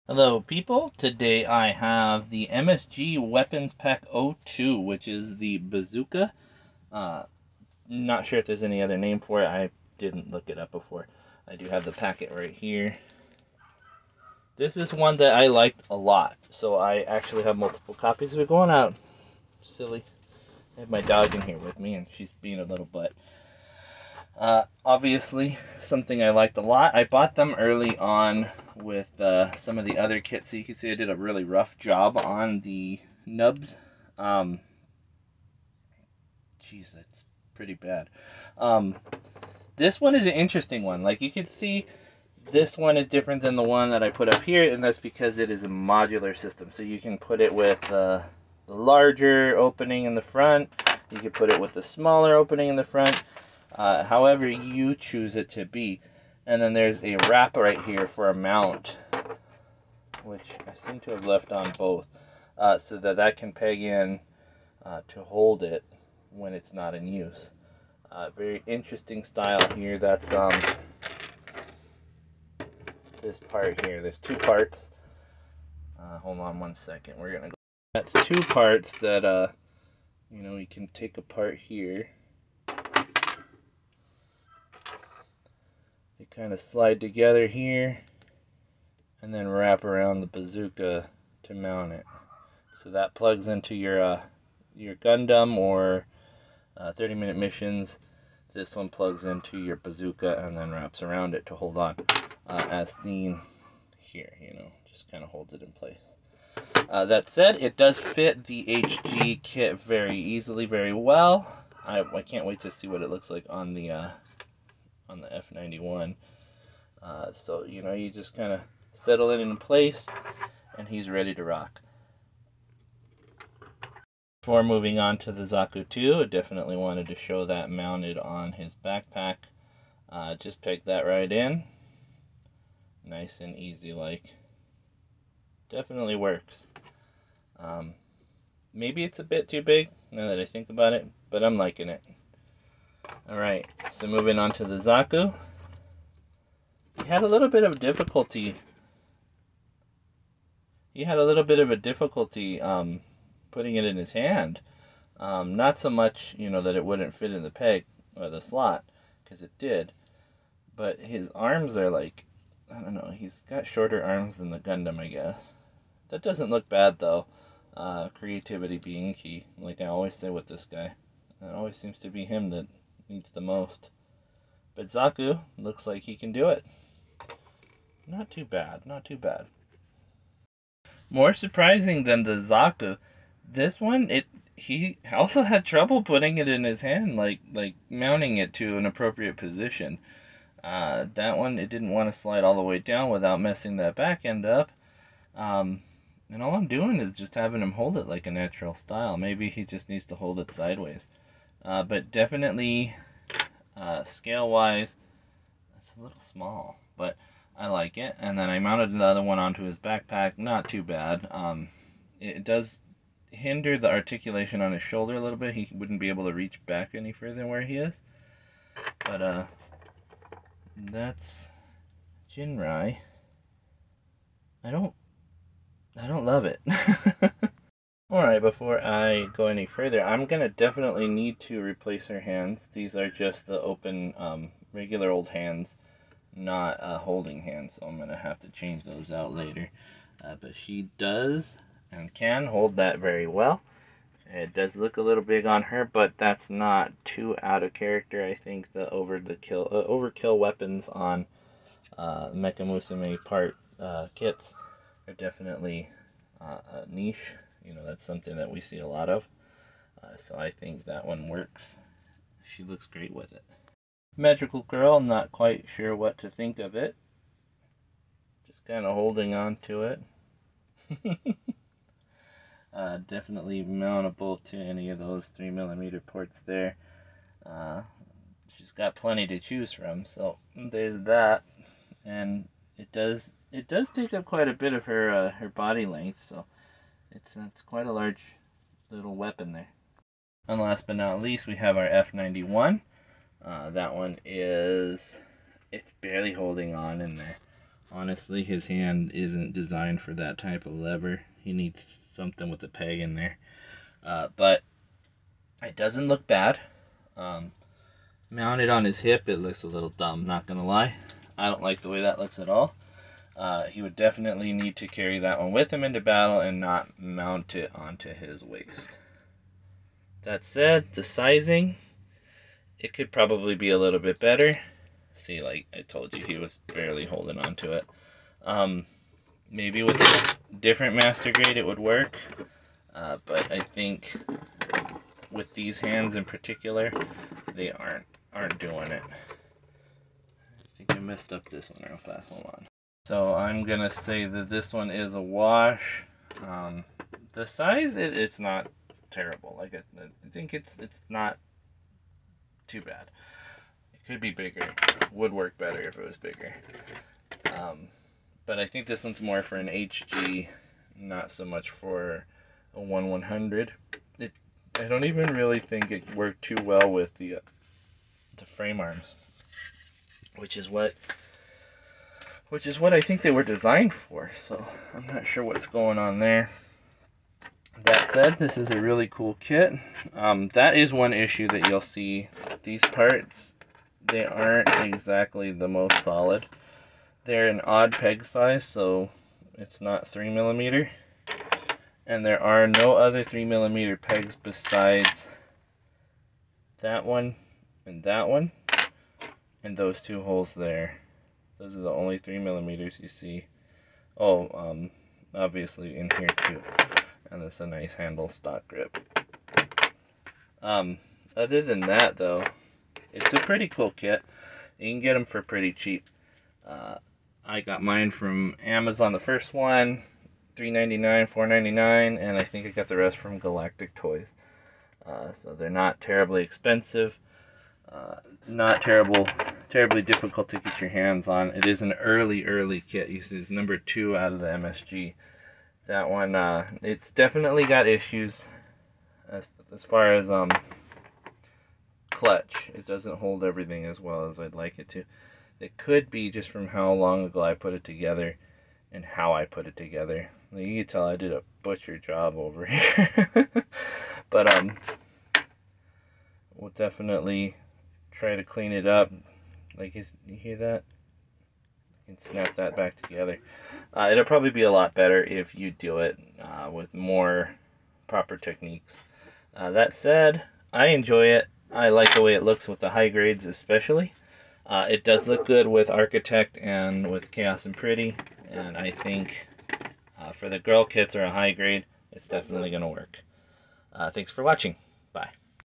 Hello people, today I have the M.S.G Weapons Pack 02, which is the bazooka. Uh, Not sure if there's any other name for it, I didn't look it up before. I do have the packet right here. This is one that I liked a lot, so I actually have multiple copies. We're going out, silly. I have my dog in here with me and she's being a little butt. Obviously, something I liked a lot. I bought them early on with some of the other kits, so you can see I did a really rough job on the nubs. Geez, that's pretty bad. This one is an interesting one. Like you can see, this one is different than the one that I put up here, and that's because it is a modular system. So you can put it with the larger opening in the front. You can put it with the smaller opening in the front. However you choose it to be. And then there's a wrap right here for a mount, which I seem to have left on both, so that can peg in to hold it when it's not in use. Very interesting style here. That's this part here. There's two parts. Hold on one second. We're gonna go. That's two parts that you can take apart here. They kind of slide together here and then wrap around the bazooka to mount it. So that plugs into your Gundam or 30-minute missions. This one plugs into your bazooka and then wraps around it to hold on, as seen here. Just kind of holds it in place. That said, it does fit the HG kit very easily, very well. I can't wait to see what it looks like on the F91. So you just kind of settle it in place and he's ready to rock. Before moving on to the Zaku 2, I definitely wanted to show that mounted on his backpack. Just peg that right in. Nice and easy like. Definitely works. Maybe it's a bit too big now that I think about it, but I'm liking it. Alright, so moving on to the Zaku. He had a little bit of difficulty. Putting it in his hand. Not so much, that it wouldn't fit in the peg or the slot, because it did. But his arms are like, I don't know, he's got shorter arms than the Gundam, I guess. That doesn't look bad, though. Creativity being key, like I always say with this guy. It always seems to be him that needs the most. But Zaku looks like he can do it. Not too bad, not too bad. More surprising than the Zaku, this one, he also had trouble putting it in his hand, like mounting it to an appropriate position. That one, it didn't want to slide all the way down without messing that back end up. And all I'm doing is just having him hold it like a natural style. Maybe he just needs to hold it sideways. But definitely, scale-wise, it's a little small, but I like it. And then I mounted another one onto his backpack. Not too bad. It does hinder the articulation on his shoulder a little bit. He wouldn't be able to reach back any further than where he is. But that's Jinrai. I don't love it. Alright, before I go any further, I'm gonna definitely need to replace her hands. These are just the open, regular old hands, not holding hands, so I'm gonna have to change those out later. But she does and can hold that very well. It does look a little big on her, but that's not too out of character. I think the overkill weapons on Mecha Musume part kits are definitely a niche. That's something that we see a lot of. So I think that one works. She looks great with it. Magical Girl, not quite sure what to think of it. Just kind of holding on to it. Definitely mountable to any of those 3mm ports there. She's got plenty to choose from, so there's that. And it does take up quite a bit of her body length, so it's quite a large little weapon there. And last but not least, we have our F91. That one it's barely holding on in there. Honestly, his hand isn't designed for that type of lever. He needs something with a peg in there. But it doesn't look bad. Mounted on his hip, it looks a little dumb, not gonna lie. I don't like the way that looks at all. He would definitely need to carry that one with him into battle and not mount it onto his waist. That said, the sizing, it could probably be a little bit better. See, like I told you, he was barely holding on to it. Maybe with a different master grade it would work, but I think with these hands in particular, they aren't doing it. I think I messed up this one real fast. Hold on. So I'm gonna say that this one is a wash. The size, it's not terrible. Like I think it's not too bad. It could be bigger. Would work better if it was bigger. But I think this one's more for an HG, not so much for a 1/100. I don't even really think it worked too well with the frame arms, which is what I think they were designed for. So I'm not sure what's going on there. That said, this is a really cool kit. That is one issue that you'll see. These parts, they aren't exactly the most solid. They're an odd peg size, so it's not 3mm. And there are no other 3mm pegs besides that one and that one. And those two holes there. Those are the only 3mm you see. Oh, obviously in here too. And it's a nice handle stock grip. Other than that though, it's a pretty cool kit. You can get them for pretty cheap. I got mine from Amazon, the first one, $3.99, $4.99, and I think I got the rest from Galactic Toys. So they're not terribly expensive, not terribly difficult to get your hands on. It is an early kit. You see, it's number 2 out of the M.S.G. That one, it's definitely got issues as far as clutch. It doesn't hold everything as well as I'd like it to. It could be just from how long ago I put it together and how I put it together. You can tell I did a butcher job over here. But we'll definitely try to clean it up. Like, you hear that? You can snap that back together. It'll probably be a lot better if you do it with more proper techniques. That said, I enjoy it. I like the way it looks with the high grades especially. It does look good with Architect and with Chaos and Pretty, and I think for the girl kits or a high grade, it's definitely going to work. Thanks for watching. Bye.